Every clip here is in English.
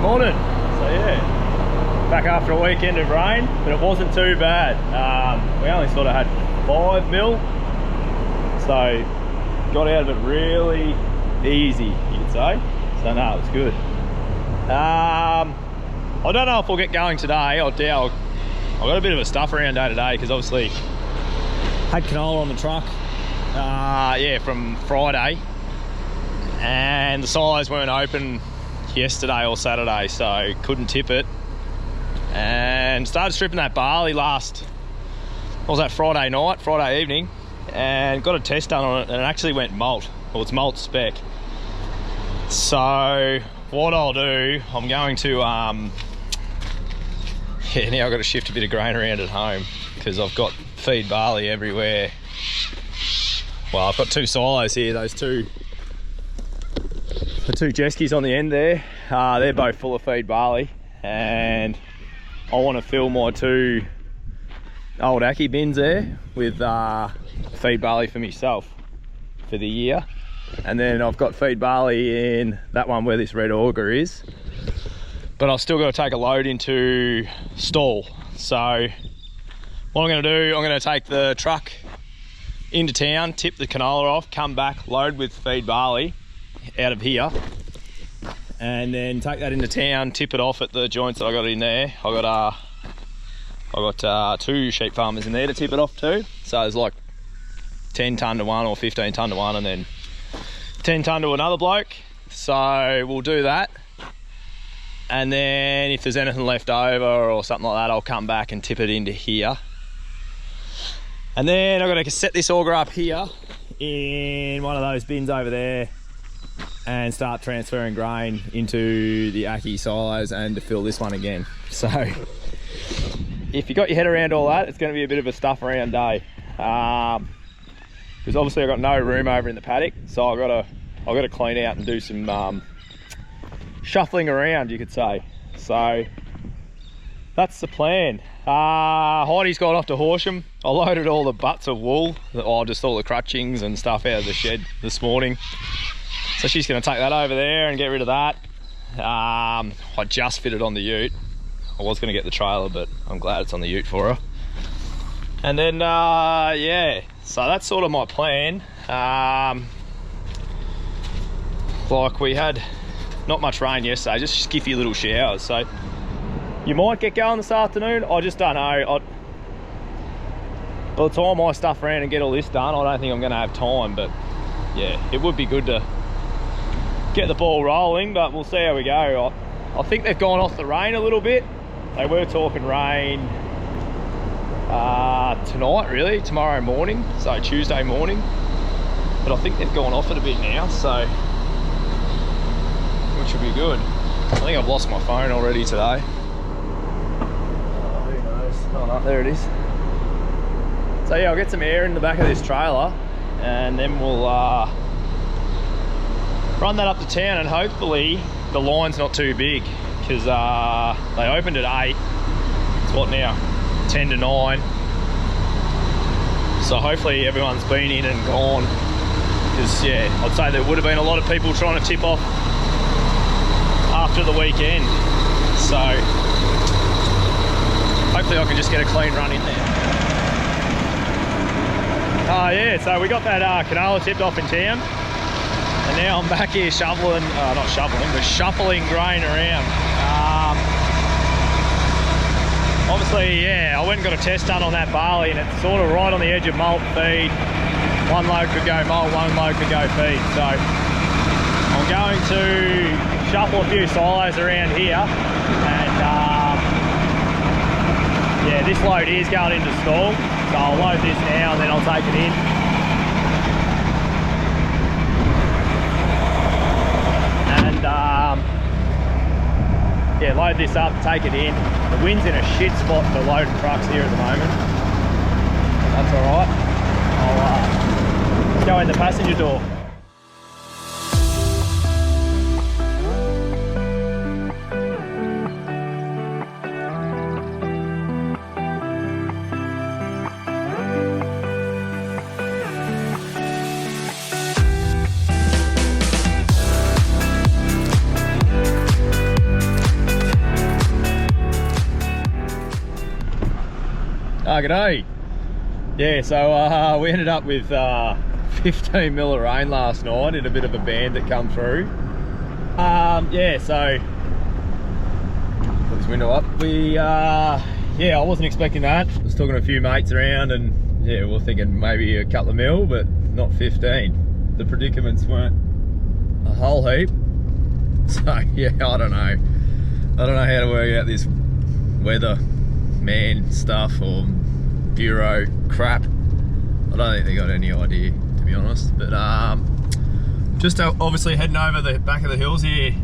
Morning. So yeah, back after a weekend of rain, but it wasn't too bad. We only sort of had 5 mil, so got out of it really easy, you could say. So no, it was good. I don't know if we'll get going today. I doubt. I've got a bit of a stuff around day today because obviously had canola on the truck. Yeah, from Friday, and the silos weren't open yesterday or Saturday, so couldn't tip it, and started stripping that barley last, what was that, Friday evening, and got a test done on it, and it actually went malt. Well, it's malt spec. So what I'll do, I'm going to now I've got to shift a bit of grain around at home because I've got feed barley everywhere. Well, I've got 2 silos here, the 2 jet skis on the end there, they're both full of feed barley, and I want to fill my 2 old Aki bins there with feed barley for myself for the year. And then I've got feed barley in that one where this red auger is, but I've still got to take a load into stall. So what I'm going to do, I'm going to take the truck into town, tip the canola off, come back, load with feed barley out of here, and then take that into town, tip it off at the joints that I got in there. I got 2 sheep farmers in there to tip it off to, so there's like 10 tonne to one or 15 tonne to one, and then 10 tonne to another bloke. So we'll do that, and then if there's anything left over or something like that, I'll come back and tip it into here. And then I've got to set this auger up here in one of those bins over there and start transferring grain into the Aki silos and to fill this one again. So if you got your head around all that, it's going to be a bit of a stuff around day, because obviously I've got no room over in the paddock, so I've got to clean out and do some shuffling around, you could say. So that's the plan. Heidi's gone off to Horsham. I loaded all the butts of wool, just all the crutchings and stuff out of the shed this morning. So she's going to take that over there and get rid of that. I just fitted on the ute. I was going to get the trailer, but I'm glad it's on the ute for her. And then, yeah, so that's sort of my plan. Like, we had not much rain yesterday, just skiffy little showers. So you might get going this afternoon. I just don't know. By the time I stuff around and get all this done, I don't think I'm going to have time. But yeah, it would be good to get the ball rolling, but we'll see how we go. I think they've gone off the rain a little bit. They were talking rain tonight, really, tomorrow morning, so Tuesday morning. But I think they've gone off it a bit now, so which should be good. I think I've lost my phone already today. Who knows? Oh no, there it is. So yeah, I'll get some air in the back of this trailer, and then we'll run that up to town, and hopefully the line's not too big, because they opened at 8. It's what now? 10 to 9. So hopefully everyone's been in and gone, because yeah, I'd say there would have been a lot of people trying to tip off after the weekend. So hopefully I can just get a clean run in there. Yeah, so we got that canola tipped off in town. And now I'm back here shoveling, not shoveling, but shuffling grain around. Obviously, yeah, I went and got a test done on that barley, and it's sort of right on the edge of malt feed. One load could go malt, one load could go feed. So I'm going to shuffle a few silos around here, and yeah, this load is going into stall. So I'll load this now and then I'll take it in. Yeah, load this up, take it in. The wind's in a shit spot for loading trucks here at the moment. That's all right. I'll go in the passenger door. G'day. Yeah, so we ended up with 15 mil of rain last night in a bit of a band that come through. Yeah, so put this window up. Yeah, I wasn't expecting that. I was talking to a few mates around, and yeah, we were thinking maybe a couple of mil, but not 15. The predicaments weren't a whole heap. So yeah, I don't know how to work out this weather man stuff or bureau crap. I don't think they got any idea, to be honest. But just obviously heading over the back of the hills here.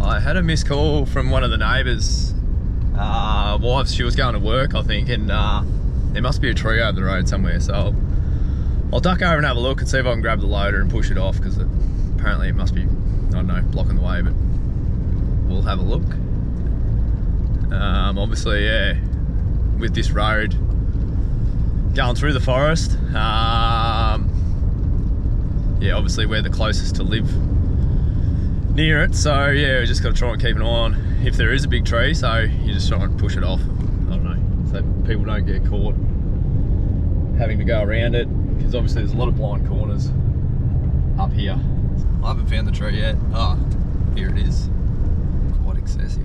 I had a missed call from one of the neighbours' wives. She was going to work, I think, and there must be a tree over the road somewhere. So I'll duck over and have a look and see if I can grab the loader and push it off, because apparently it must be, I don't know, blocking the way, but we'll have a look. Obviously, yeah, with this road going through the forest, yeah, obviously we're the closest to live near it, so yeah, we just got to try and keep an eye on if there is a big tree, so you just try and push it off, I don't know, so people don't get caught having to go around it, because obviously there's a lot of blind corners up here. I haven't found the tree yet. Ah, here it is. Quite excessive.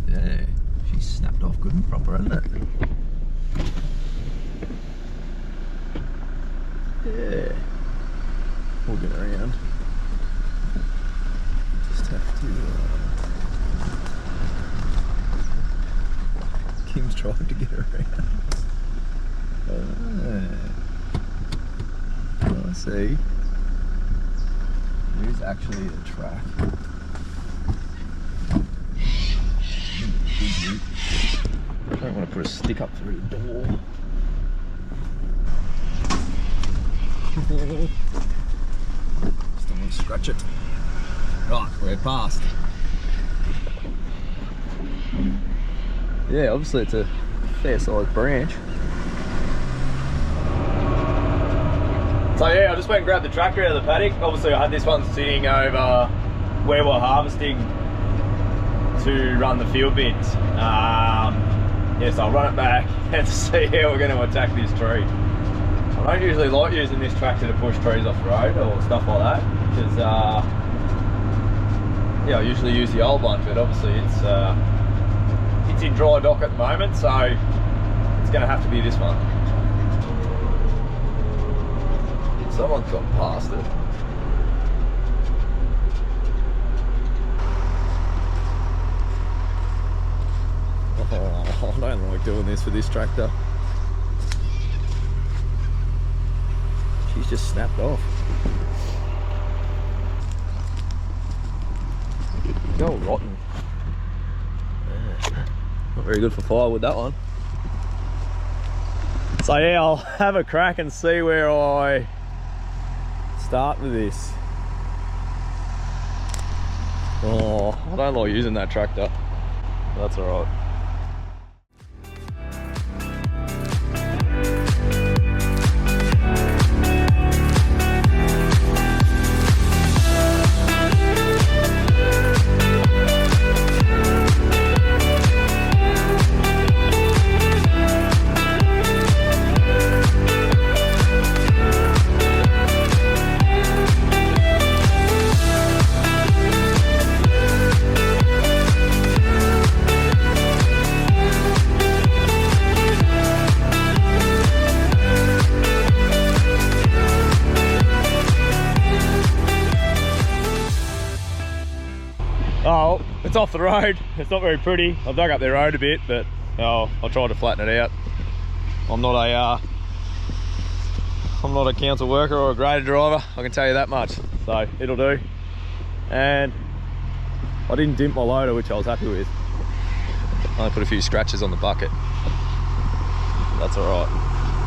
Yeah, she's snapped off good and proper, hasn't it? Yeah. We'll get around. Just have to... Kim's trying to get around. I see. There's actually a track. I don't want to put a stick up through the door. Just don't want to scratch it. Right, we're past. Yeah, obviously it's a fair sized branch. So yeah, I just went and grabbed the tractor out of the paddock. Obviously I had this one sitting over where we're harvesting to run the field bins. Yeah, so I'll run it back and see how we're going to attack this tree. I don't usually like using this tractor to push trees off the road or stuff like that, because yeah, I usually use the old one, but obviously it's in dry dock at the moment, so it's going to have to be this one. Someone's gone past it. Oh, I don't like doing this for this tractor. She's just snapped off. It's all rotten. Not very good for firewood, that one. So yeah, I'll have a crack and see where I start with this. Oh, I don't like using that tractor. That's alright. Oh, it's off the road. It's not very pretty. I've dug up their road a bit, but I'll try to flatten it out. I'm not a council worker or a grader driver, I can tell you that much. So it'll do. And I didn't dimp my loader, which I was happy with. I only put a few scratches on the bucket. That's all right.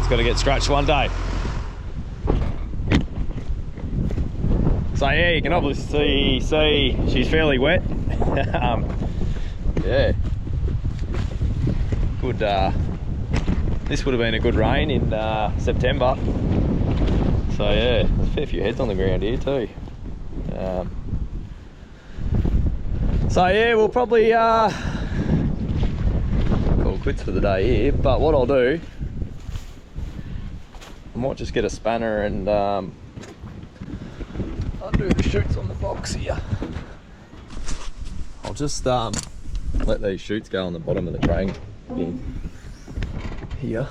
It's got to get scratched one day. So yeah, you can obviously see she's fairly wet. Yeah, good. This would have been a good rain in September. So yeah, there's a fair few heads on the ground here too. So yeah, we'll probably call quits for the day here, but what I'll do, I might just get a spanner and undo the chutes on the box here. I'll just let these chutes go on the bottom of the crane bin here.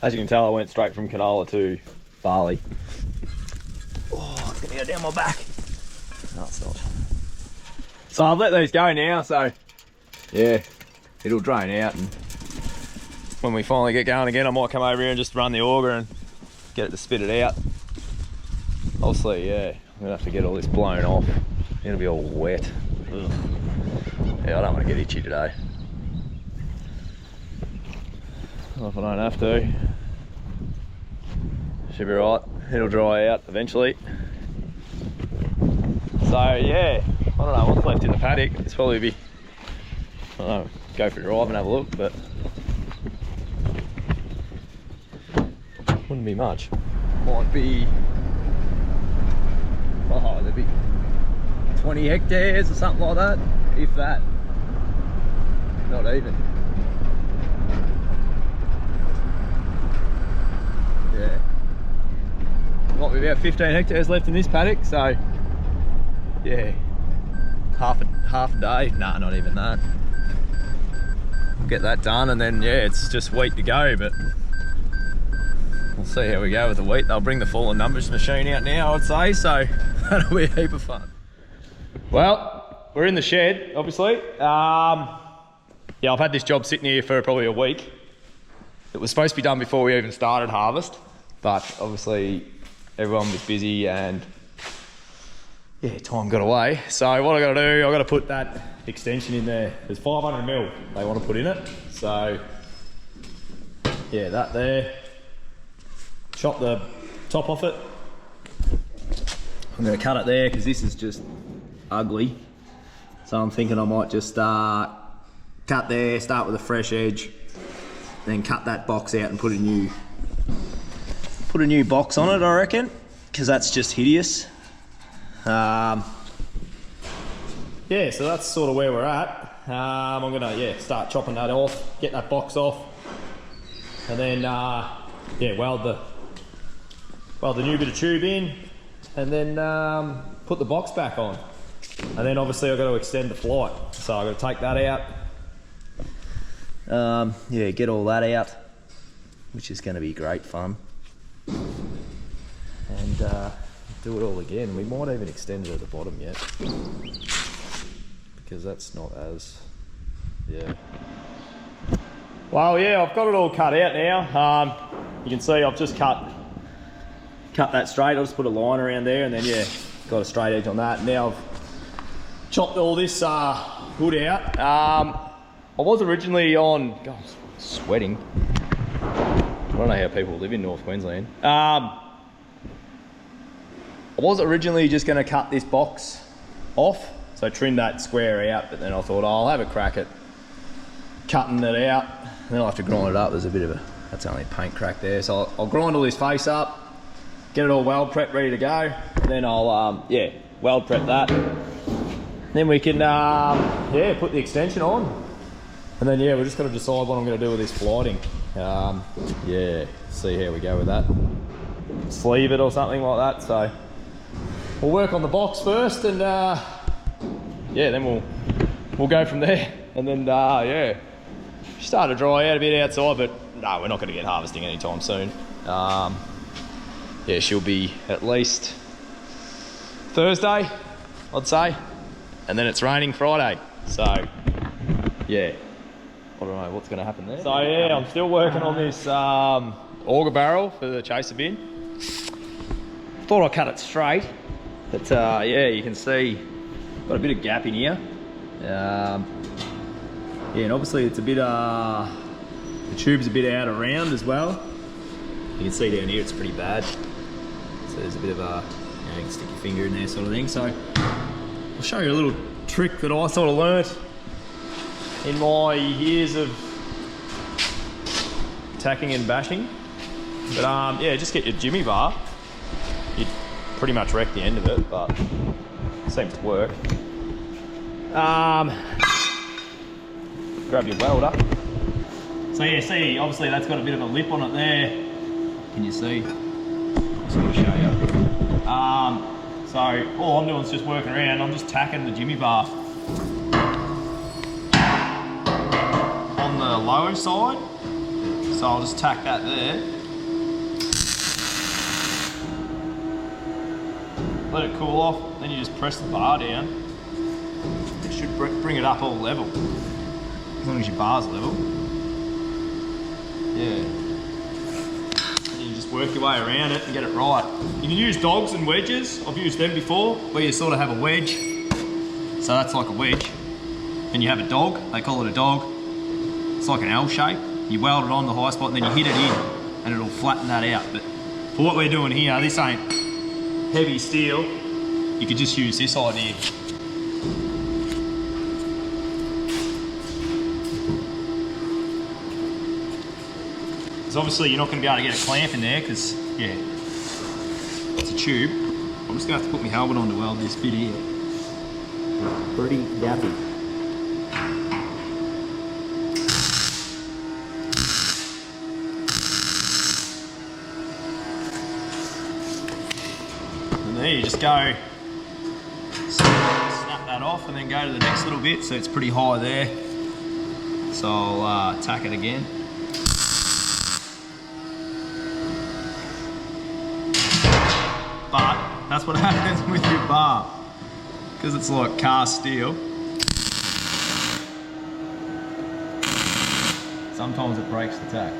As you can tell, I went straight from canola to barley. Oh, it's gonna go down my back. No, it's not. So I've let these go now, so yeah, it'll drain out, and when we finally get going again, I might come over here and just run the auger and get it to spit it out. Obviously, yeah, I'm gonna have to get all this blown off. It'll be all wet. Ugh. Yeah, I don't want to get itchy today. Well, if I don't have to, should be right. It'll dry out eventually. So yeah, I don't know what's left in the paddock. It's probably be, I don't know, go for a drive and have a look, but wouldn't be much. Might be, oh, there'd be 20 hectares or something like that, if that. Not even. Yeah. Might be about 15 hectares left in this paddock, so yeah, half a day. Nah, not even that. Get that done, and then yeah, it's just wheat to go. But we'll see how we go with the wheat. They'll bring the full and numbers machine out now, I'd say, so that'll be a heap of fun. Well, we're in the shed, obviously. Yeah, I've had this job sitting here for probably a week. It was supposed to be done before we even started harvest, but obviously everyone was busy and yeah, time got away. So what I got to do, I got to put that extension in there. There's 500 mil they want to put in it. So yeah, that there. Chop the top off it. I'm going to cut it there because this is just ugly. So I'm thinking I might just cut there, start with a fresh edge, then cut that box out and put a new box on it, I reckon, because that's just hideous. Yeah, so that's sort of where we're at. I'm gonna start chopping that off, get that box off, and then weld the new bit of tube in, and then put the box back on. And then obviously I've got to extend the flight, so I've got to take that out. Yeah, get all that out, which is going to be great fun, and do it all again. We might even extend it at the bottom yet, because that's not as, yeah. Well, yeah, I've got it all cut out now. You can see I've just cut that straight. I'll just put a line around there, and then yeah, got a straight edge on that. Now I've chopped all this wood out. I was originally on, God, I'm sweating. I don't know how people live in North Queensland. I was originally just going to cut this box off, so trim that square out, but then I thought, oh, I'll have a crack at cutting it out. And then I'll have to grind it up. There's a bit of a, that's only a paint crack there. So I'll grind all this face up, get it all weld prep ready to go. And then I'll, weld prep that. Then we can, put the extension on. And then, yeah, we're just got to decide what I'm going to do with this flighting. Yeah, see how we go with that. Sleeve it or something like that. So we'll work on the box first, and yeah, then we'll go from there. And then, yeah, start to dry out a bit outside, but no, we're not going to get harvesting anytime soon. Yeah, she'll be at least Thursday, I'd say. And then it's raining Friday. So, yeah. I don't know what's going to happen there. So yeah, I'm still working on this auger barrel for the chaser bin. Thought I'd cut it straight, but yeah, you can see got a bit of gap in here. Yeah, and obviously it's a bit, the tube's a bit out of round as well. You can see down here it's pretty bad. So there's a bit of a, you can stick your finger in there sort of thing. So I'll show you a little trick that I sort of learnt in my years of tacking and bashing. But yeah, just get your jimmy bar. You'd pretty much wreck the end of it, but it seems to work. Grab your welder. So yeah, see, obviously that's got a bit of a lip on it there. Can you see? I'll just want to show you. So all I'm doing is just working around. I'm just tacking the jimmy bar on the lower side. So I'll just tack that there. Let it cool off, then you just press the bar down. It should bring it up all level. As long as your bar's level. Yeah. And you just work your way around it and get it right. You can use dogs and wedges. I've used them before, where you sort of have a wedge. So that's like a wedge. And you have a dog, they call it a dog. It's like an L shape. You weld it on the high spot and then you hit it in and it'll flatten that out. But for what we're doing here, this ain't heavy steel. You could just use this idea. Because obviously you're not going to be able to get a clamp in there because, yeah, it's a tube. I'm just going to have to put my helmet on to weld this bit here. Pretty gappy. And there you just go, snap that off and then go to the next little bit. So it's pretty high there. So I'll tack it again. But that's what happens with your bar, because it's like cast steel. Sometimes it breaks the tack.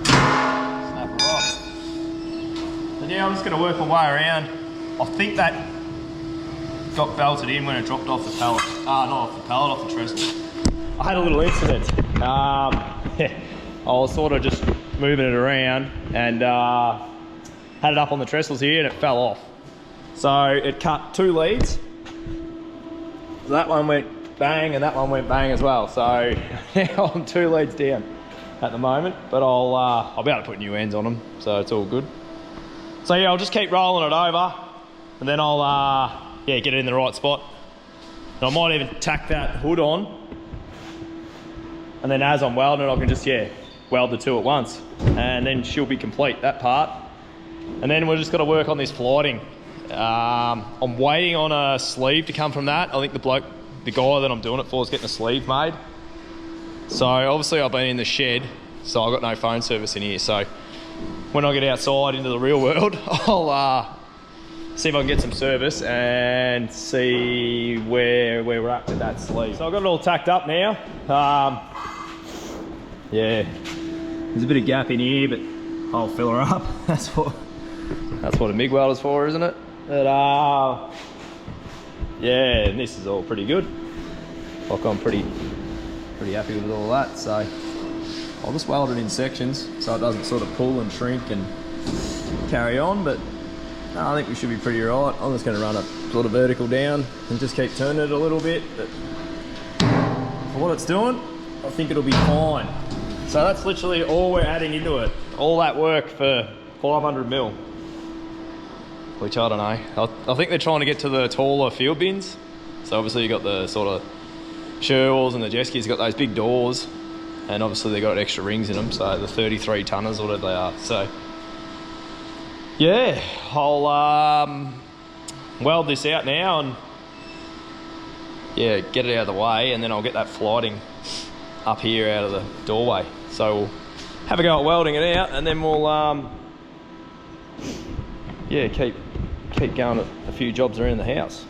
Snap it off. And now I'm just going to work my way around. I think that got belted in when it dropped off the pallet. Not off the pallet, off the trestle. I had a little incident. I was sort of just moving it around and had it up on the trestles here and it fell off. So it cut two leads. So that one went bang and that one went bang as well. So now I'm two leads down at the moment, but I'll be able to put new ends on them, so it's all good. So yeah, I'll just keep rolling it over and then I'll yeah, get it in the right spot. And I might even tack that hood on. And then as I'm welding it, I can just, yeah, weld the two at once. And then she'll be complete, that part. And then we're just got to work on this flighting. I'm waiting on a sleeve to come from that. I think the guy that I'm doing it for is getting a sleeve made. So obviously I've been in the shed, so I've got no phone service in here. So when I get outside into the real world, I'll see if I can get some service and see where we're at with that sleeve. So I've got it all tacked up now. Yeah, there's a bit of gap in here, but I'll fill her up. That's what a MIG welder's for, isn't it? But yeah, and this is all pretty good. Like I'm pretty happy with all that. So I'll just weld it in sections so it doesn't sort of pull and shrink and carry on. But no, I think we should be pretty right. I'm just going to run it sort of vertical down and just keep turning it a little bit. But for what it's doing, I think it'll be fine. So that's literally all we're adding into it. All that work for 500 mil. Which I don't know. I think they're trying to get to the taller field bins. So obviously you got the sort of Sherwalls and the jet skis got those big doors. And obviously they got extra rings in them. So the 33 tonners or whatever they are. So yeah, I'll weld this out now and yeah, get it out of the way, and then I'll get that flighting up here out of the doorway. So we'll have a go at welding it out, and then we'll yeah, keep going at a few jobs around the house.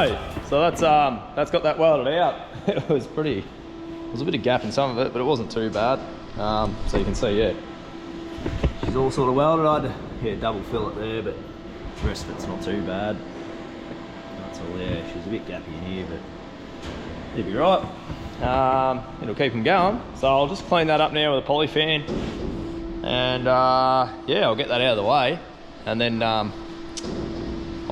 Righto, so that's got that welded out. It was a bit of gap in some of it, but it wasn't too bad. So you can see, yeah, she's all sort of welded. I'd double fill it there, but the rest of it's not too bad. That's all there. She's a bit gappy in here, but it'll be right. It'll keep them going. So I'll just clean that up now with a poly fan, and yeah, I'll get that out of the way, and then I've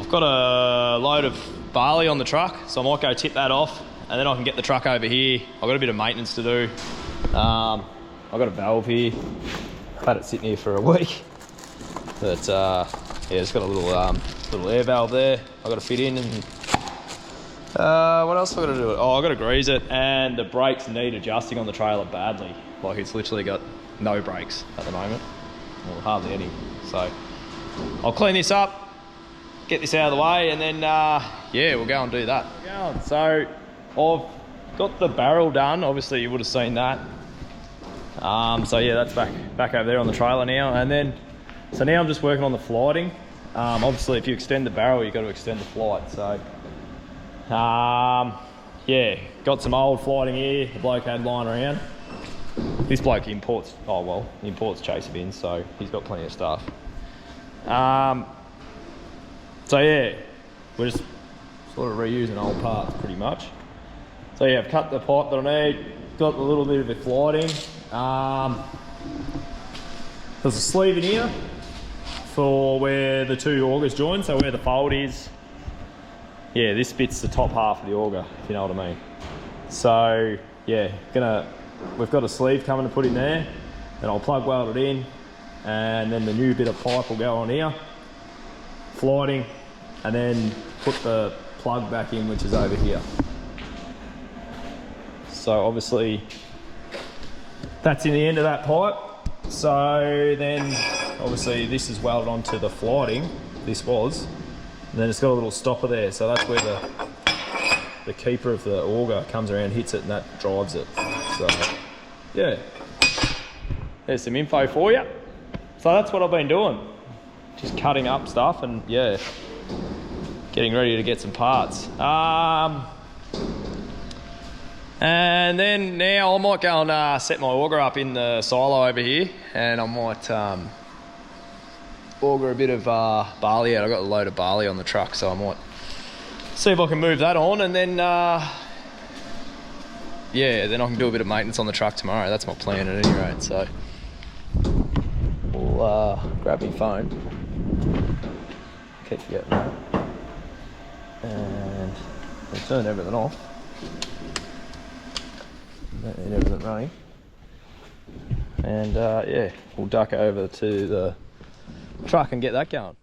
got a load of barley on the truck, so I might go tip that off, and then I can get the truck over here. I've got a bit of maintenance to do. I've got a valve here. I've had it sitting here for a week, but yeah, it's got a little air valve there I've got to fit in, and what else have I got to do? Oh, I've got to grease it, and the brakes need adjusting on the trailer badly. Like, it's literally got no brakes at the moment, or hardly any. So I'll clean this up, get this out of the way, and then yeah, we'll go and do that. So I've got the barrel done. Obviously you would have seen that. So yeah, that's back over there on the trailer now, and then so now I'm just working on the flighting. Obviously if you extend the barrel, you've got to extend the flight. So yeah, got some old flighting here the bloke had lying around. This bloke imports, he imports chaser bins, so he's got plenty of stuff. So yeah, we're just sort of reusing old parts pretty much. So yeah, I've cut the pipe that I need, got a little bit of the flighting. There's a sleeve in here for where the two augers join, so where the fold is. Yeah, this bit's the top half of the auger, if you know what I mean. So yeah, we've got a sleeve coming to put in there, and I'll plug weld it in, and then the new bit of pipe will go on here, flighting, and then put the plug back in, which is over here. So obviously that's in the end of that pipe. So then obviously this is welded onto the flighting, this was, and then it's got a little stopper there, so that's where the keeper of the auger comes around, hits it, and that drives it. So yeah, there's some info for you. So that's what I've been doing, just cutting up stuff, and yeah, getting ready to get some parts. And then now I might go and set my auger up in the silo over here, and I might auger a bit of barley out. I've got a load of barley on the truck, so I might see if I can move that on, and then yeah, then I can do a bit of maintenance on the truck tomorrow. That's my plan at any rate. So we'll grab my phone, keep forgetting that, and we'll turn everything off. And everything running, and yeah, we'll duck over to the truck and get that going.